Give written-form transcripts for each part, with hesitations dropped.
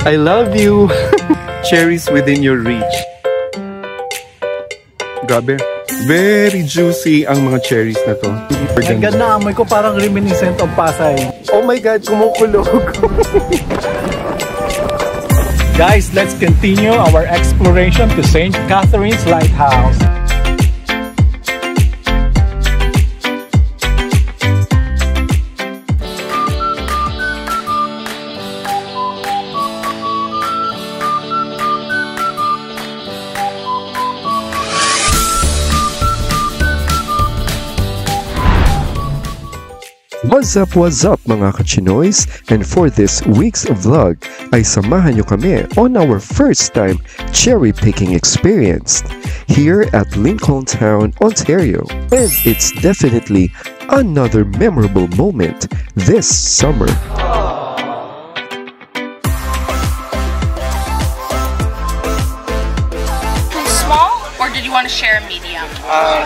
I love you! Cherries within your reach. Grabe. Very juicy ang mga cherries na to. Ang ganda, amoy ko parang reminiscent of Pasay. Oh my God, kumukulog. Guys, let's continue our exploration to St. Catherine's Lighthouse. What's up mga kachinoys? And for this week's vlog ay samahan nyo kami on our first time cherry picking experience here at Lincolntown, Ontario. And it's definitely another memorable moment this summer. Small, or did you want to share a medium?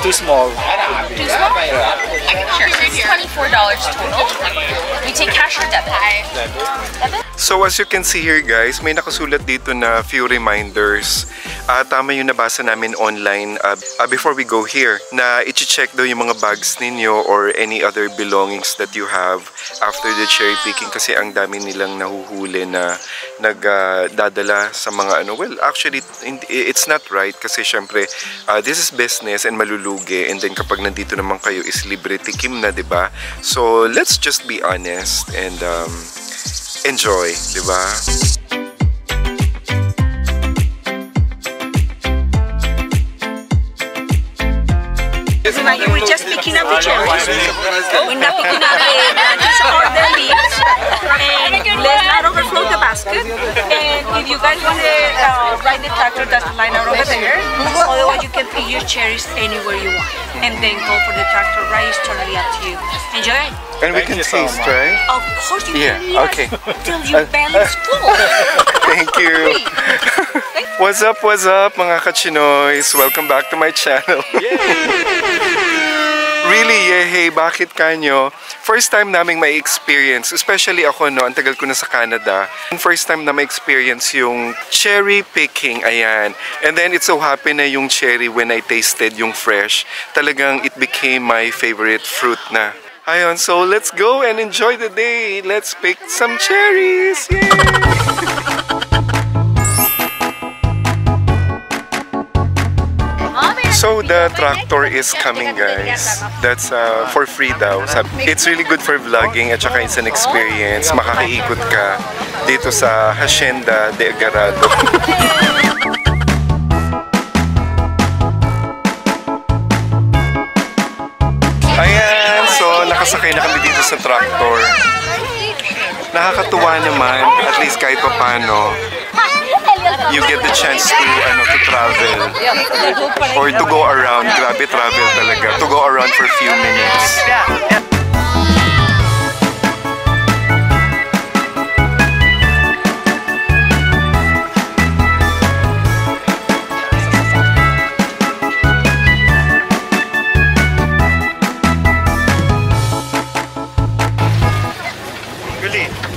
Too small. Too small? I can share. So it's $24 total. We take cash or debit? Debit? So as you can see here guys, may nakasulat dito na few reminders. Tama yung nabasa namin online before we go here na i-check daw yung mga bags ninyo or any other belongings that you have after the cherry picking kasi ang dami nilang nahuhuli na nagdadala sa mga ano. Well, actually, it's not right kasi syempre this is business and malulugi, and then kapag nandito naman kayo is libre tikim na, diba? So let's just be honest and enjoy, diba? You were just picking up the cherries. We're not picking up just order leaves. And let's not overflow the basket. And if you guys want to ride the tractor, that's the line out over there. Otherwise, you can pick your cherries anywhere you want. And then go for the tractor ride. It's totally up to you. Enjoy. And we can taste, right? Of course you can eat okay. Till your belly's full. Thank you. What's up mga kachinoys? Welcome back to my channel. Really, hey, bakit kanyo? First time naming may experience, especially ako no, ang tagal ko na sa Canada. First time na may experience yung cherry picking, ayan. And then it so happened na yung cherry when I tasted yung fresh, talagang it became my favorite fruit na. Ayun, so let's go and enjoy the day. Let's pick some cherries. Yay! So the tractor is coming guys. That's for free daw. It's really good for vlogging at saka it's an experience. Makakaikot ka dito sa Hacienda de Agarado. Ayan, so nakasakay na kami dito sa tractor. Nakakatuwa naman, at least kahit pa paano. You get the chance to travel or to go around. Grabe travel talaga. To go around for a few minutes.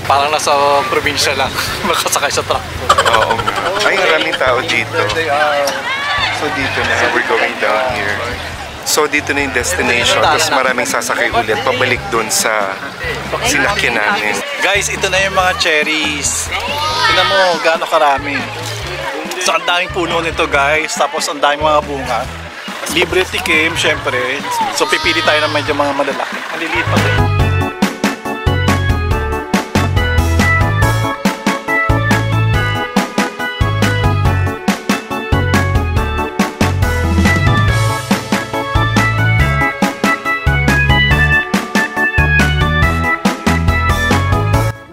Parang nasa probinsya lang, makasakay sa tractor. Oo nga. Ay, maraming tao dito. So dito na, we're going down here. So dito na yung destination, tapos maraming sasakay ulit, pabalik dun sa sinakyan namin. Guys, ito na yung mga cherries. Tingnan mo gaano karami. So ang daming puno nito guys, tapos ang daming mga bunga. Libre tikim, syempre. So pipili tayo ng medyo mga malalaki. Maliliit pa rin.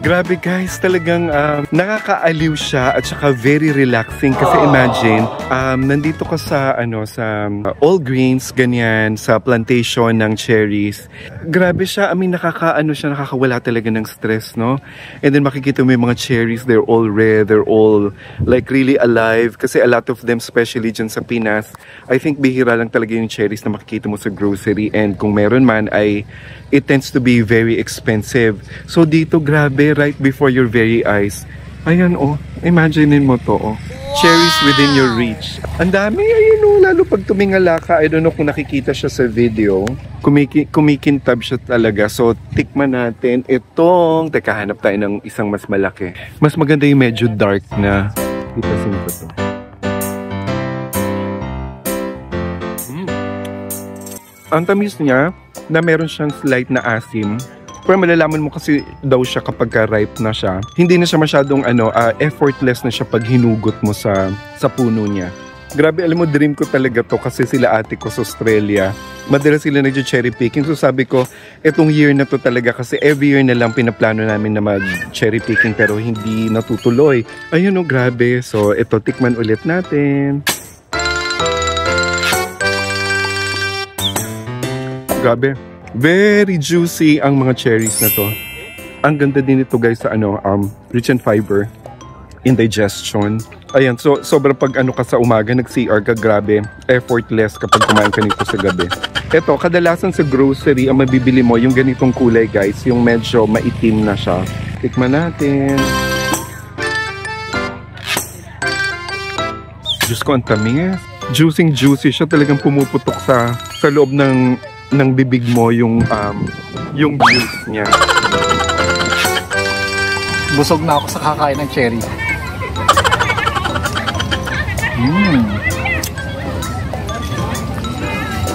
Grabe guys, talagang nakakaaliw siya at saka very relaxing kasi imagine, nandito ka sa sa all greens ganyan, sa plantation ng cherries. Grabe siya, I mean nakakawala talaga ng stress, no? And then makikita mo yung mga cherries, they're all red, they're all like really alive kasi a lot of them, especially dyan sa Pinas, I think bihira lang talaga yung cherries na makikita mo sa grocery, and kung meron man ay it tends to be very expensive. So dito grabe, right before your very eyes, Ayan oh, imaginein mo to oh. Cherries within your reach. Ang dami, ayun oh, lalo pag tumingala ka, I don't know kung nakikita siya sa video. Kumikintab siya talaga. So, tikman natin itong, teka, hanap tayo ng isang mas malaki. Mas maganda yung medyo dark na. Itasin ko to. Ang tamis niya, na meron siyang slight na asim. Pero malalaman mo kasi daw siya kapag ripe na siya. Hindi na siya masyadong effortless na siya pag hinugot mo sa puno niya. Grabe, alam mo, dream ko talaga to kasi sila ate ko sa Australia. Madalas sila nag-cherry picking. So sabi ko, etong year na to talaga kasi every year na lang pinaplano namin na mag-cherry picking pero hindi natutuloy. Ayun o, grabe. So ito, tikman ulit natin. Grabe. Very juicy ang mga cherries na to. Ang ganda din ito guys sa rich in fiber, indigestion. Ayan, so sobrang pag ka sa umaga, nag-CR ka, grabe, effortless kapag kumain ka nito sa gabi. Ito, kadalasan sa grocery, ang mabibili mo, yung ganitong kulay guys, yung medyo maitim na siya. Tikman natin. Diyos ko, ang tamis. Juicy siya, talagang pumuputok sa loob ng bibig mo yung juice niya. Busog na ako sa kakain ng cherry.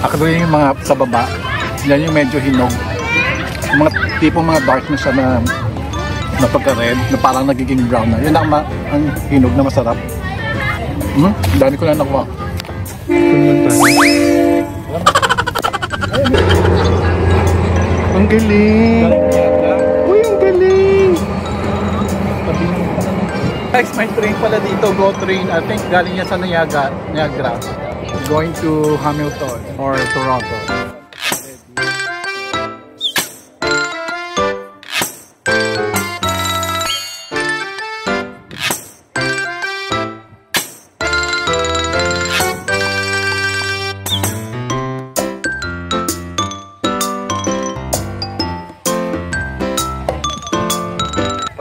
Ako yung mga sa baba, yan yung medyo hinog. Yung mga tipong mga dark na siya na pagka-red, na parang nagiging brown na. Yan ang hinog na masarap. Dami ko na nakuha. Ang galing! Uy, ang galing! Guys, may train pala dito, Go Train. I think galing yan sa Niagara. Going to Hamilton or Toronto.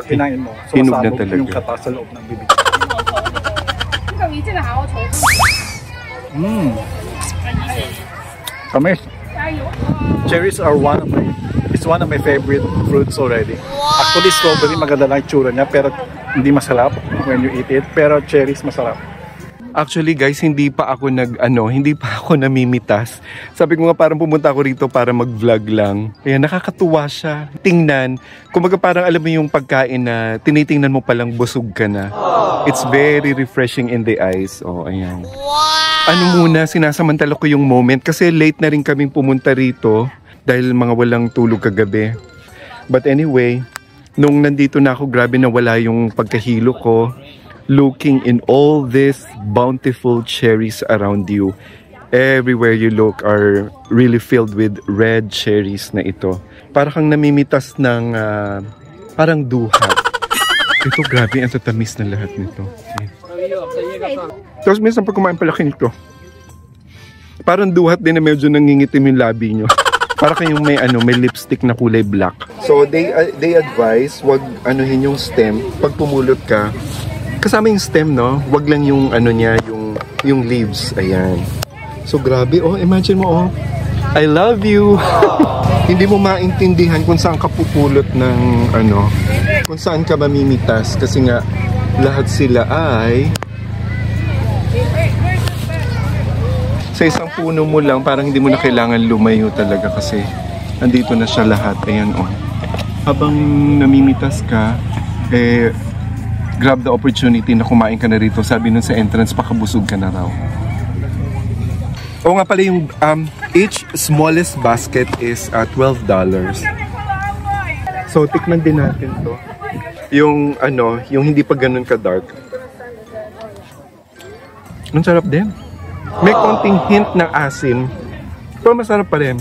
Kinain mo, hinog na talaga yung kata sa loob ng bibig. Tamis. Cherries are one of my favorite fruits already. Actually, strawberry maganda lang itsura niya pero hindi masarap when you eat it. Pero cherries masarap. Actually guys, hindi pa ako namimitas. Sabi ko nga parang pumunta ako rito para mag-vlog lang. Ayan, nakakatuwa siya. Tingnan. Kumbaga parang alam mo yung pagkain na tinitingnan mo palang busog ka na. It's very refreshing in the eyes. Oh, ayan. Ano muna, sinasamantala ko yung moment kasi late na rin kaming pumunta rito dahil mga walang tulog kagabi. But anyway, nung nandito na ako, grabe na wala yung pagkahilo ko. Looking in all these bountiful cherries around you. Everywhere you look are really filled with red cherries na ito. Para kang namimitas ng parang duha. Ito grabe, ang tatamis na lahat nito. Tapos minsan pag kumain palaki nito, parang duhat din na medyo nangingitim yung labi nyo. Para kayong may lipstick na kulay black. So they advise, wag anuhin yung stem pag pumulot ka. Kasama yung stem, no? Wag lang yung niya, yung leaves. Ayan. So grabe, oh, imagine mo, oh. I love you. Hindi mo maintindihan kung saan ka pupulot ng kung saan ka mamimitas kasi nga lahat sila ay sa isang puno mo lang, parang hindi mo na kailangan lumayo talaga kasi andito na siya lahat. Ayan, oh. Habang namimitas ka, grab the opportunity na kumain ka na rito. Sabi nun sa entrance, pakabusog ka na raw. O nga pala yung each smallest basket is $12. So tikman din natin to. Yung yung hindi pa ganun ka dark. Ang sarap din. May konting hint ng asim. Pero masarap pa rin.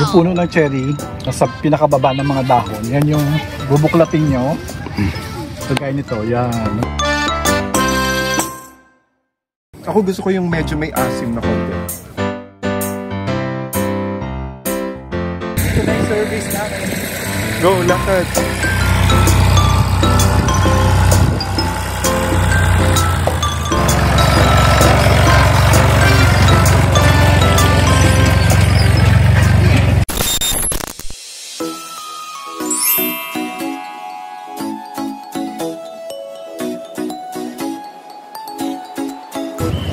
Yung puno ng cherry, nasa pinakababa ng mga dahon, yan yung bubuklatin nyo. Kagaya nito, yan. Ako gusto ko yung medyo may asim na konti. Go, lakad.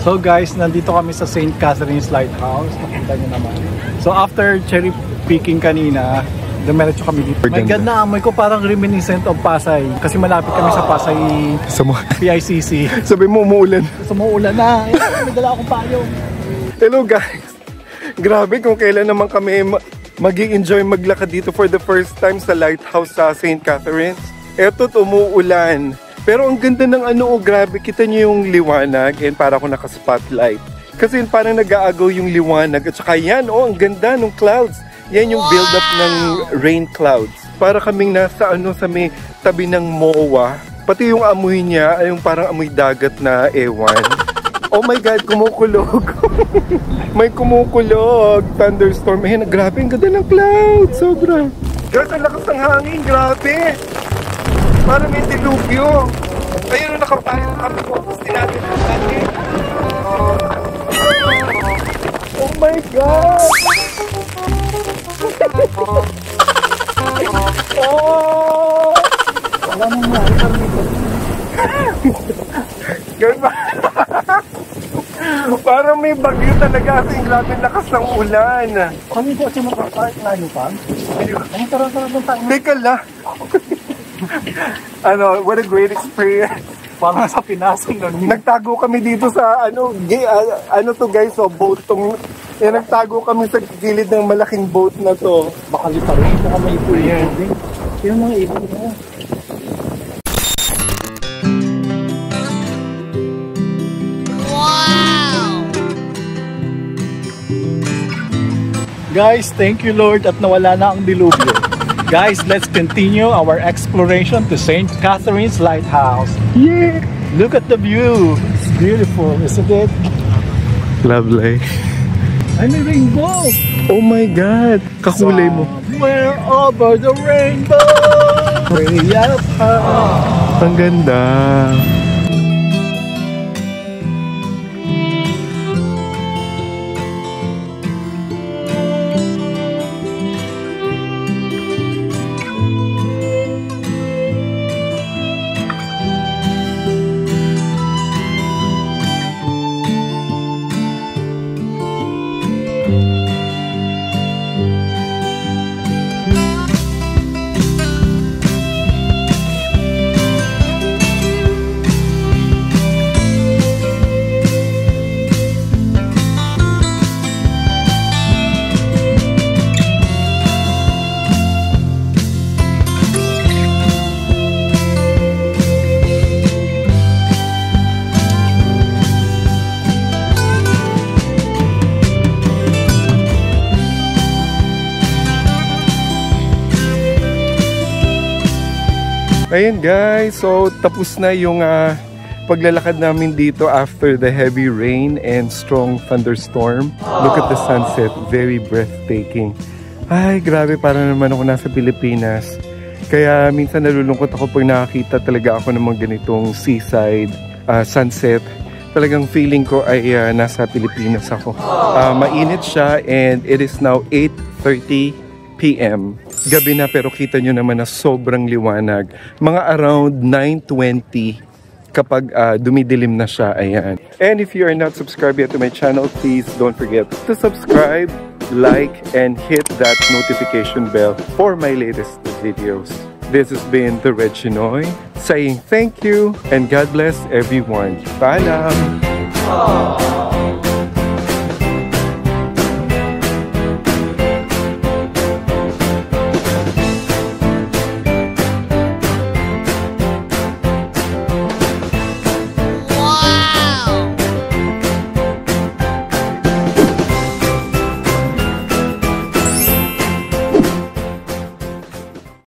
So guys, nandito kami sa St. Catherine's Lighthouse. Nakita nyo naman. So after cherry picking kanina, dumiretso kami dito. My God, naamoy ko parang reminiscent of Pasay. Kasi malapit kami sa Pasay PICC. Sabi mo, umuulan. So umuulan na. May dala akong payong. Hello guys. Grabe kung kailan naman kami mag-i-enjoy maglakad dito for the first time sa Lighthouse sa St. Catherine's. Eto't umuulan. Pero ang ganda ng grabe, kita niyo yung liwanag and para ako naka-spotlight. Kasi parang nag-aagaw yung liwanag at saka yan, ang ganda ng clouds. Yan yung build-up ng rain clouds. Para kaming nasa sa may tabi ng MOA. Pati yung amoy niya ay yung parang amoy dagat na ewan. Oh my God, kumukulog. May kumukulog. Thunderstorm. Ayan, grabe, ang ganda ng clouds. Sobra. Guys, ang lakas ng hangin. Grabe. Parang may dilubyo. Ayun, nakapayang kami po. Sinabi natin. Oh my God! Oh! Wala nang nangyari kami dito. Ganun ba? Parang may bagyo talaga kasi grabe lakas ng ulan. Kami po kasi mag-park layo pa. Ang tara-tara ng tayo. Teka lang. What a great experience. Parang sa Pinas. Nagtago kami dito sa to guys, boat tong. Nagtago kami sa gilid ng malaking boat na to. Baka litarin. Baka may ipon yan. Yung mga ipon mo. Guys, thank you Lord at nawala na ang dilubyo. Guys, let's continue our exploration to St. Catherine's Lighthouse. Yeah! Look at the view. It's beautiful, isn't it? Lovely. Ay, may rainbow! Oh my God! Kakulay mo. Somewhere over the rainbow! Way up high. Ang ganda. Ayan guys, so tapos na yung paglalakad namin dito after the heavy rain and strong thunderstorm. Look at the sunset, very breathtaking. Ay, grabe, parang naman ako nasa Pilipinas. Kaya minsan nalulungkot ako pag nakakita talaga ako ng mga ganitong seaside sunset. Talagang feeling ko ay nasa Pilipinas ako. Mainit siya and it is now 8:30 p.m. Gabi na pero kita nyo naman na sobrang liwanag. Mga around 9:20 kapag dumidilim na siya. Ayan. And if you are not subscribed yet to my channel, please don't forget to subscribe, like, and hit that notification bell for my latest videos. This has been the Red Chinoy saying thank you and God bless everyone. Paalam!